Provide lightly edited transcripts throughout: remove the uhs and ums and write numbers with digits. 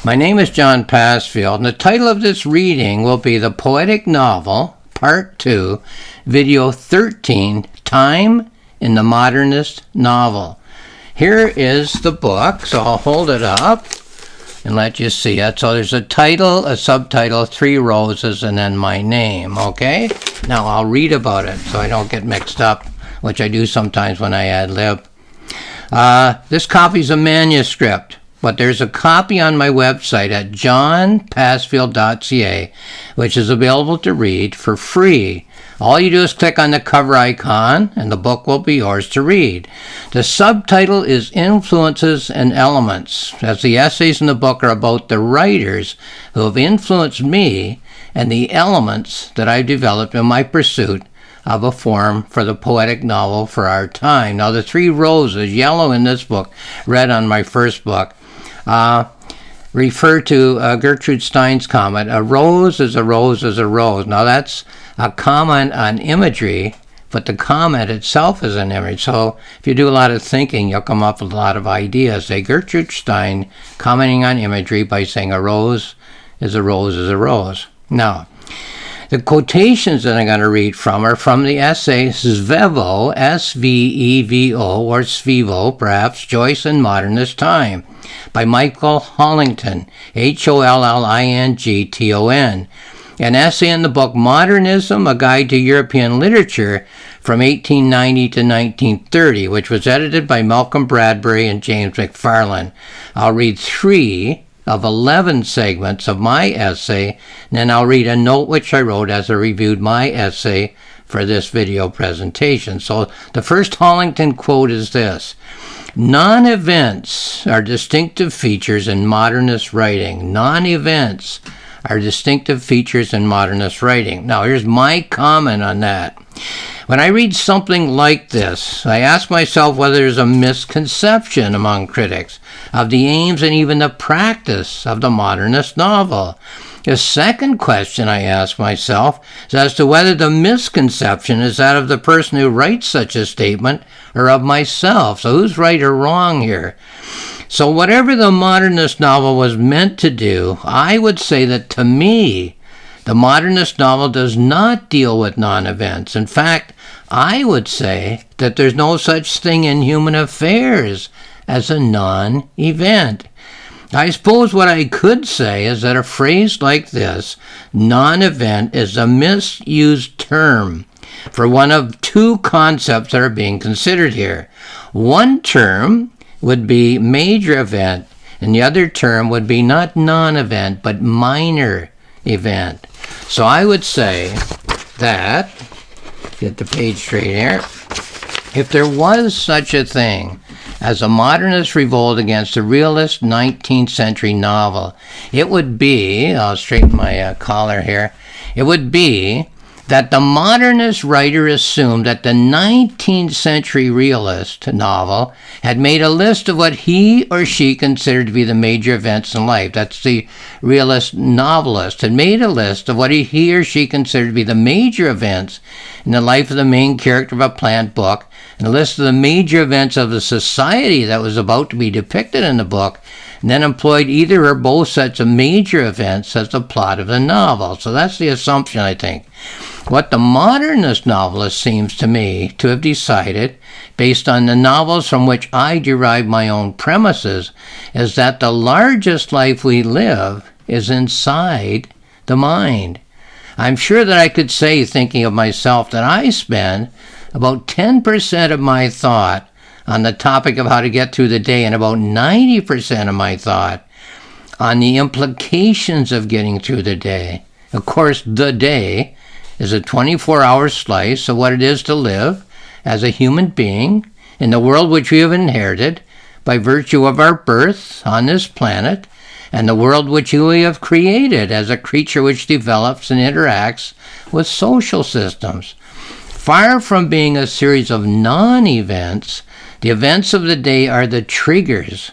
My name is John Passfield, and the title of this reading will be the Poetic Novel, Part 2, Video 13, Time in the Modernist Novel. Here is the book, so I'll hold it up and let you see it. So there's a title, a subtitle, 3 roses, and then my name, okay? Now I'll read about it so I don't get mixed up, which I do sometimes when I ad-lib. This copy's a manuscript, but there's a copy on my website at johnpassfield.ca, which is available to read for free. All you do is click on the cover icon, and the book will be yours to read. The subtitle is Influences and Elements, as the essays in the book are about the writers who have influenced me and the elements that I've developed in my pursuit of a form for the poetic novel for our time. Now, the 3 roses, yellow in this book, red on my first book, refer to Gertrude Stein's comment, a rose is a rose is a rose. Now, that's a comment on imagery, but the comment itself is an image. So if you do a lot of thinking, you'll come up with a lot of ideas. Say Gertrude Stein commenting on imagery by saying a rose is a rose is a rose. Now, the quotations that I'm going to read from are from the essay Svevo, S-V-E-V-O, or Svevo, perhaps, Joyce in Modernist Time, by Michael Hollington, Hollington, an essay in the book Modernism, A Guide to European Literature from 1890 to 1930, which was edited by Malcolm Bradbury and James McFarlane. I'll read 3 of 11 segments of my essay, and then I'll read a note which I wrote as I reviewed my essay for this video presentation. So the first Hollington quote is this: non-events are distinctive features in modernist writing. Non-events are distinctive features in modernist writing. Now, here's my comment on that. When I read something like this, I ask myself whether there's a misconception among critics of the aims and even the practice of the modernist novel. The second question I ask myself is as to whether the misconception is that of the person who writes such a statement or of myself. So who's right or wrong here? So whatever the modernist novel was meant to do, I would say that to me, the modernist novel does not deal with non-events. In fact, I would say that there's no such thing in human affairs as a non-event. I suppose what I could say is that a phrase like this, non-event, is a misused term for one of 2 concepts that are being considered here. One term would be major event, and the other term would be not non-event, but minor event. So I would say that, get the page straight here, if there was such a thing as a modernist revolt against a realist 19th century novel, it would be, I'll straighten my collar here, it would be that the modernist writer assumed that the 19th century realist novel had made a list of what he or she considered to be the major events in life. That's the realist novelist had made a list of what he or she considered to be the major events in the life of the main character of a planned book, and a list of the major events of the society that was about to be depicted in the book, and then employed either or both sets of major events as the plot of the novel. So that's the assumption, I think. What the modernist novelist seems to me to have decided, based on the novels from which I derive my own premises, is that the largest life we live is inside the mind. I'm sure that I could say, thinking of myself, that I spend about 10% of my thought on the topic of how to get through the day, and about 90% of my thought on the implications of getting through the day. Of course, the day is a 24-hour slice of what it is to live as a human being in the world which we have inherited by virtue of our birth on this planet, and the world which we have created as a creature which develops and interacts with social systems. Far from being a series of non-events, the events of the day are the triggers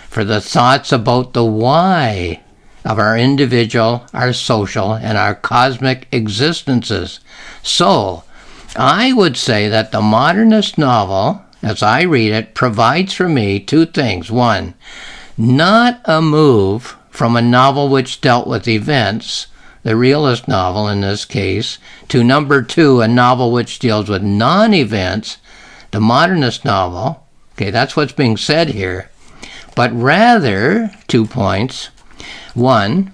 for the thoughts about the why of our individual, our social, and our cosmic existences. So, I would say that the modernist novel, as I read it, provides for me 2 things. 1, not a move from a novel which dealt with events, the realist novel in this case, to number 2, a novel which deals with non-events, the modernist novel. Okay, that's what's being said here. But rather, 2 points. 1,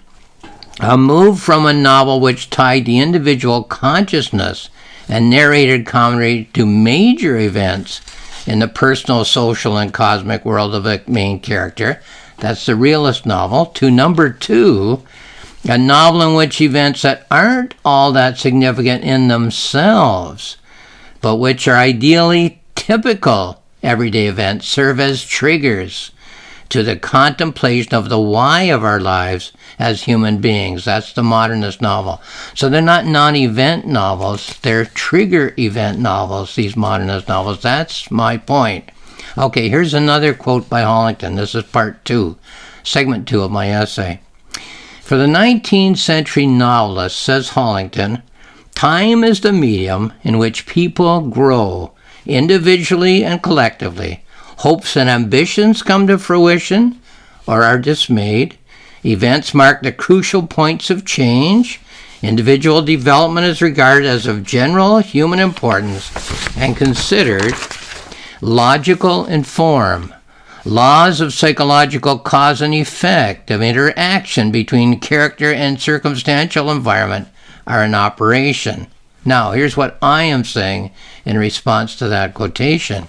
a move from a novel which tied the individual consciousness and narrated comedy to major events in the personal, social, and cosmic world of the main character. That's the realist novel. To number 2, a novel in which events that aren't all that significant in themselves, but which are ideally typical everyday events, serve as triggers to the contemplation of the why of our lives as human beings. That's the modernist novel. So they're not non-event novels, they're trigger event novels, these modernist novels. That's my point. Okay, here's another quote by Hollington. This is part 2, segment 2 of my essay. For the 19th century novelist, says Hollington, time is the medium in which people grow, individually and collectively. Hopes and ambitions come to fruition or are dismayed. Events mark the crucial points of change. Individual development is regarded as of general human importance and considered logical in form. Laws of psychological cause and effect, of interaction between character and circumstantial environment are in operation. Now, here's what I am saying in response to that quotation.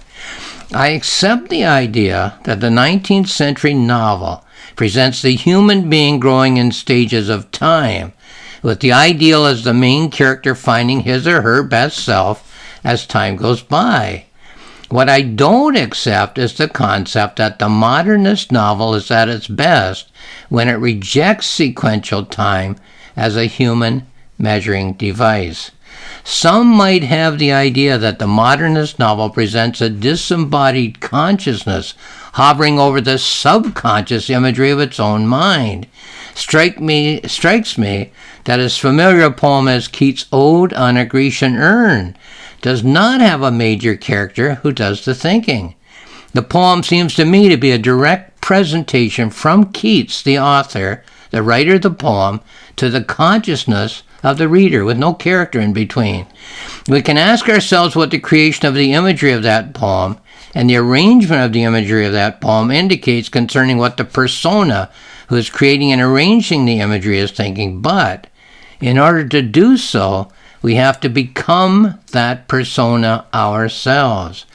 I accept the idea that the 19th century novel presents the human being growing in stages of time, with the ideal as the main character finding his or her best self as time goes by. What I don't accept is the concept that the modernist novel is at its best when it rejects sequential time as a human measuring device. Some might have the idea that the modernist novel presents a disembodied consciousness hovering over the subconscious imagery of its own mind. Strikes me that as familiar a poem as Keats' Ode on a Grecian Urn does not have a major character who does the thinking. The poem seems to me to be a direct presentation from Keats, the author, the writer of the poem, to the consciousness of the reader, with no character in between. We can ask ourselves what the creation of the imagery of that poem and the arrangement of the imagery of that poem indicates concerning what the persona who is creating and arranging the imagery is thinking. But in order to do so, we have to become that persona ourselves.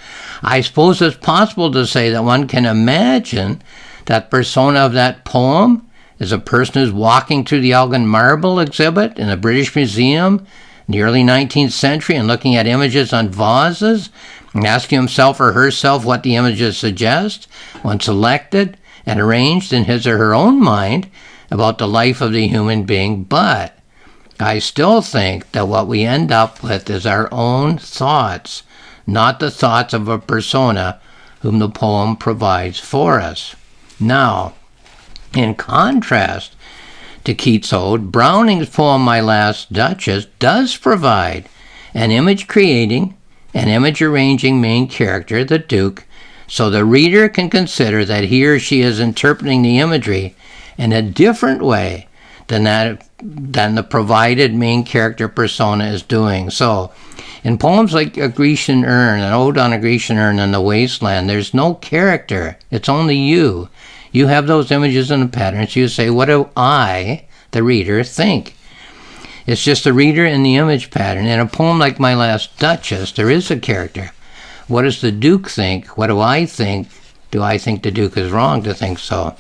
I suppose it's possible to say that one can imagine that persona of that poem is a person who's walking through the Elgin Marble exhibit in the British Museum in the early 19th century and looking at images on vases and asking himself or herself what the images suggest when selected and arranged in his or her own mind about the life of the human being. But I still think that what we end up with is our own thoughts, not the thoughts of a persona whom the poem provides for us. Now, in contrast to Keats' Ode, Browning's poem My Last Duchess does provide an image-creating and image-arranging main character, the Duke, so the reader can consider that he or she is interpreting the imagery in a different way than the provided main character persona is doing. So, in poems like A Grecian Urn, An Ode on a Grecian Urn, and The Wasteland, there's no character. It's only you. You have those images and the patterns. You say, what do I, the reader, think? It's just the reader and the image pattern. In a poem like My Last Duchess, there is a character. What does the Duke think? What do I think? Do I think the Duke is wrong to think so?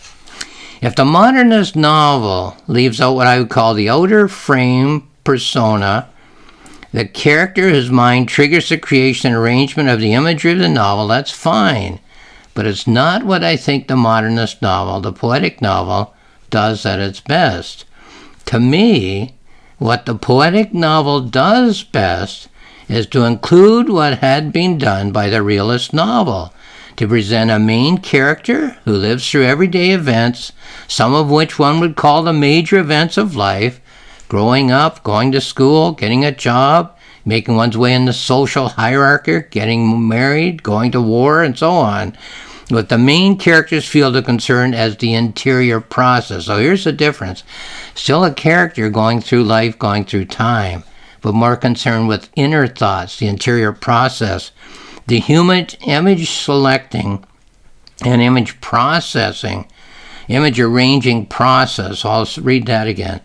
If the modernist novel leaves out what I would call the outer frame persona, the character whose mind triggers the creation and arrangement of the imagery of the novel, that's fine. But it's not what I think the modernist novel, the poetic novel, does at its best. To me, what the poetic novel does best is to include what had been done by the realist novel, to present a main character who lives through everyday events, some of which one would call the major events of life, growing up, going to school, getting a job, making one's way in the social hierarchy, getting married, going to war, and so on. with the main character's field of concern as the interior process. So here's the difference. Still a character going through life, going through time, but more concerned with inner thoughts, the interior process. The human image selecting and image processing, image arranging process. I'll read that again.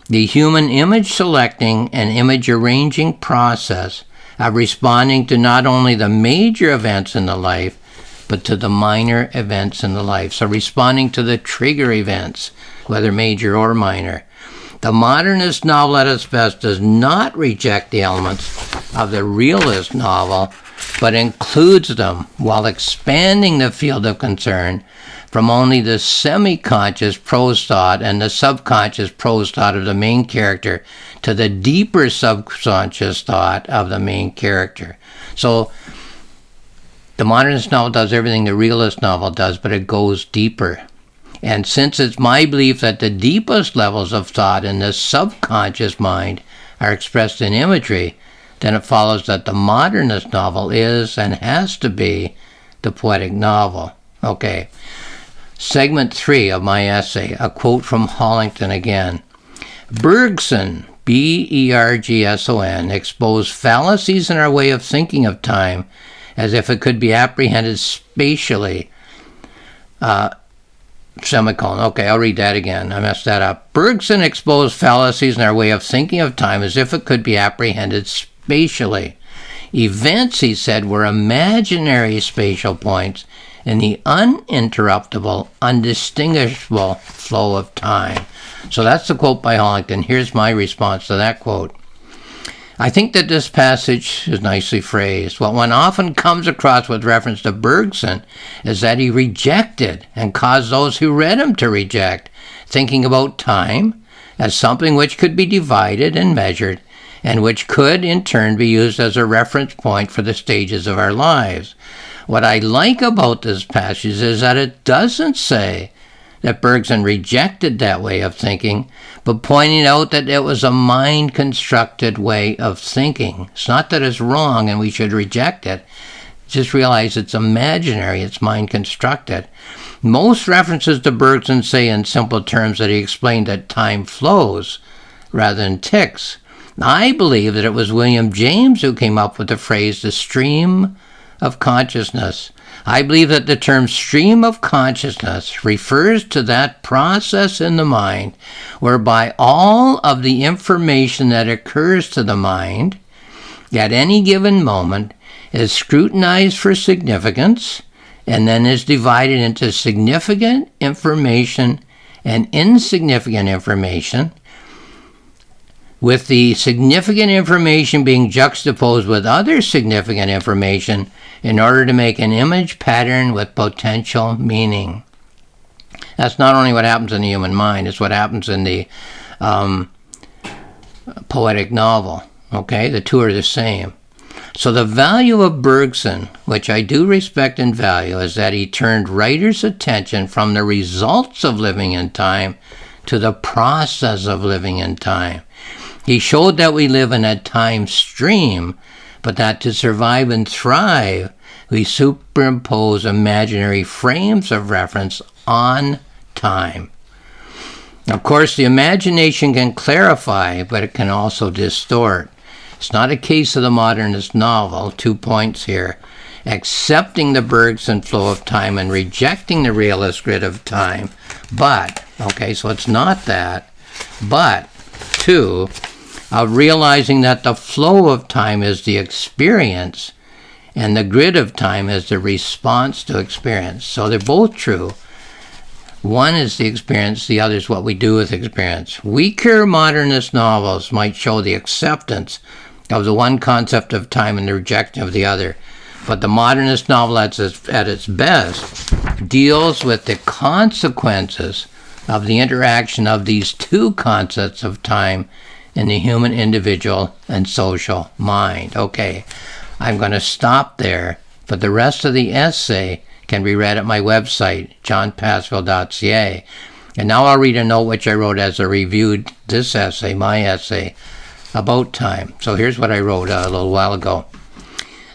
The human image selecting and image arranging process of responding to not only the major events in the life, but to the minor events in the life. So responding to the trigger events, whether major or minor. The modernist novel at its best does not reject the elements of the realist novel, but includes them while expanding the field of concern from only the semi-conscious prose thought and the subconscious prose thought of the main character to the deeper subconscious thought of the main character. So the modernist novel does everything the realist novel does, but it goes deeper. And since it's my belief that the deepest levels of thought in the subconscious mind are expressed in imagery, then it follows that the modernist novel is and has to be the poetic novel. Okay. Segment 3 of my essay, a quote from Hollington again. Bergson, B-E-R-G-S-O-N, exposed fallacies in our way of thinking of time as if it could be apprehended spatially. Semicolon. Okay, I'll read that again. I messed that up. Bergson exposed fallacies in our way of thinking of time as if it could be apprehended spatially. Events, he said, were imaginary spatial points in the uninterruptible, undistinguishable flow of time. So that's the quote by Hollington. Here's my response to that quote. I think that this passage is nicely phrased. What one often comes across with reference to Bergson is that he rejected and caused those who read him to reject, thinking about time as something which could be divided and measured, and which could in turn be used as a reference point for the stages of our lives. What I like about this passage is that it doesn't say that Bergson rejected that way of thinking, but pointing out that it was a mind-constructed way of thinking. It's not that it's wrong and we should reject it. Just realize it's imaginary, it's mind-constructed. Most references to Bergson say in simple terms that he explained that time flows rather than ticks. I believe that it was William James who came up with the phrase, the stream of consciousness. I believe that the term stream of consciousness refers to that process in the mind whereby all of the information that occurs to the mind at any given moment is scrutinized for significance and then is divided into significant information and insignificant information, with the significant information being juxtaposed with other significant information in order to make an image pattern with potential meaning. That's not only what happens in the human mind, it's what happens in the poetic novel. Okay, the two are the same. So the value of Bergson, which I do respect and value, is that he turned writers' attention from the results of living in time to the process of living in time. He showed that we live in a time stream, but that to survive and thrive, we superimpose imaginary frames of reference on time. Of course, the imagination can clarify, but it can also distort. It's not a case of the modernist novel, 2 points here, accepting the Bergson flow of time and rejecting the realist grid of time. But, okay, so it's not that, but, 2, of realizing that the flow of time is the experience and the grid of time is the response to experience. So they're both true. One is the experience, the other is what we do with experience. Weaker modernist novels might show the acceptance of the one concept of time and the rejection of the other. But the modernist novel at its best deals with the consequences of the interaction of these two concepts of time in the human, individual, and social mind. Okay, I'm going to stop there, but the rest of the essay can be read at my website, johnpassville.ca. And now I'll read a note which I wrote as I reviewed this essay, my essay, about time. So here's what I wrote a little while ago.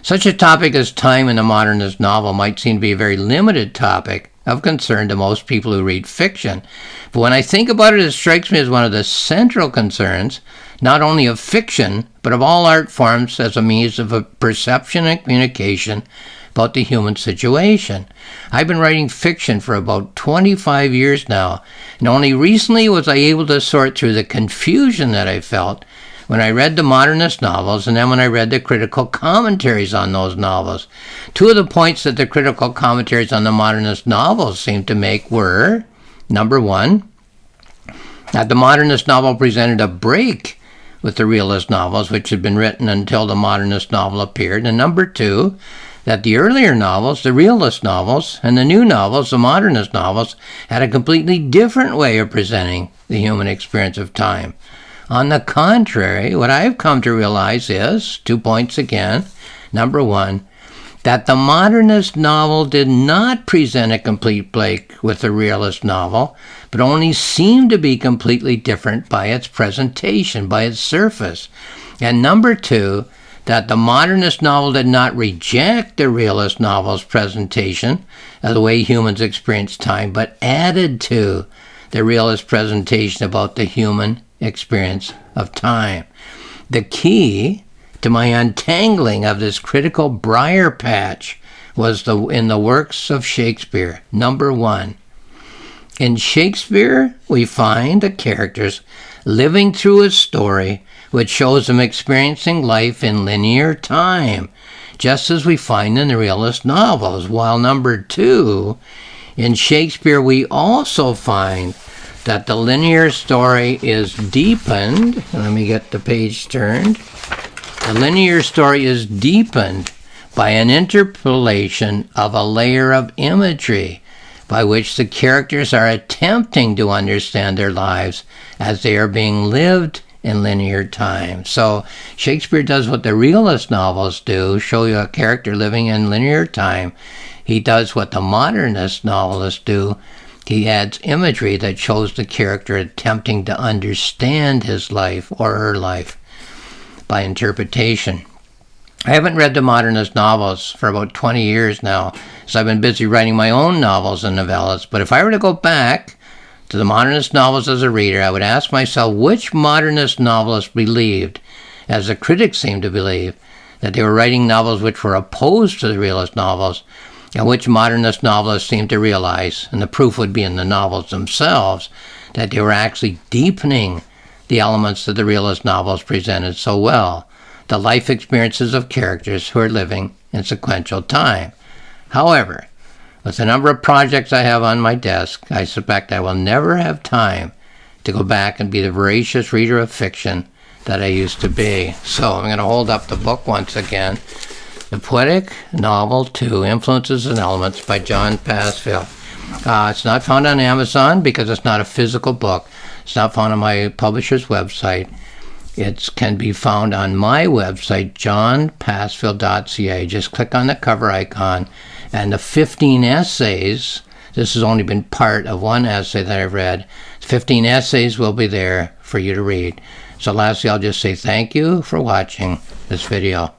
Such a topic as time in a modernist novel might seem to be a very limited topic of concern to most people who read fiction. But when I think about it, it strikes me as one of the central concerns, not only of fiction, but of all art forms as a means of perception and communication about the human situation. I've been writing fiction for about 25 years now, and only recently was I able to sort through the confusion that I felt when I read the modernist novels, and then when I read the critical commentaries on those novels. Two of the points that the critical commentaries on the modernist novels seemed to make were, number one, that the modernist novel presented a break with the realist novels, which had been written until the modernist novel appeared, and number two, that the earlier novels, the realist novels, and the new novels, the modernist novels, had a completely different way of presenting the human experience of time. On the contrary, what I've come to realize is, 2 points again. Number one, that the modernist novel did not present a complete break with the realist novel, but only seemed to be completely different by its presentation, by its surface. And number two, that the modernist novel did not reject the realist novel's presentation of the way humans experience time, but added to the realist presentation about the human experience of time. The key to my untangling of this critical briar patch was in the works of Shakespeare. Number one, in Shakespeare, we find the characters living through a story which shows them experiencing life in linear time, just as we find in the realist novels. While number two, in Shakespeare, we also find that the linear story is deepened. Let me get the page turned. The linear story is deepened by an interpolation of a layer of imagery by which the characters are attempting to understand their lives as they are being lived in linear time. So Shakespeare does what the realist novels do, show you a character living in linear time. He does what the modernist novelists do. He adds imagery that shows the character attempting to understand his life or her life by interpretation. I haven't read the modernist novels for about 20 years now, so I've been busy writing my own novels and novellas. But if I were to go back to the modernist novels as a reader, I would ask myself which modernist novelist believed, as the critics seem to believe, that they were writing novels which were opposed to the realist novels, and which modernist novelists seemed to realize, and the proof would be in the novels themselves, that they were actually deepening the elements that the realist novels presented so well, the life experiences of characters who are living in sequential time. However, with the number of projects I have on my desk, I suspect I will never have time to go back and be the voracious reader of fiction that I used to be. So I'm going to hold up the book once again. The Poetic Novel 2, Influences and Elements by John Passfield. It's not found on Amazon because it's not a physical book. It's not found on my publisher's website. It can be found on my website, johnpassfield.ca. Just click on the cover icon, and the 15 essays, this has only been part of one essay that I've read, 15 essays will be there for you to read. So lastly, I'll just say thank you for watching this video.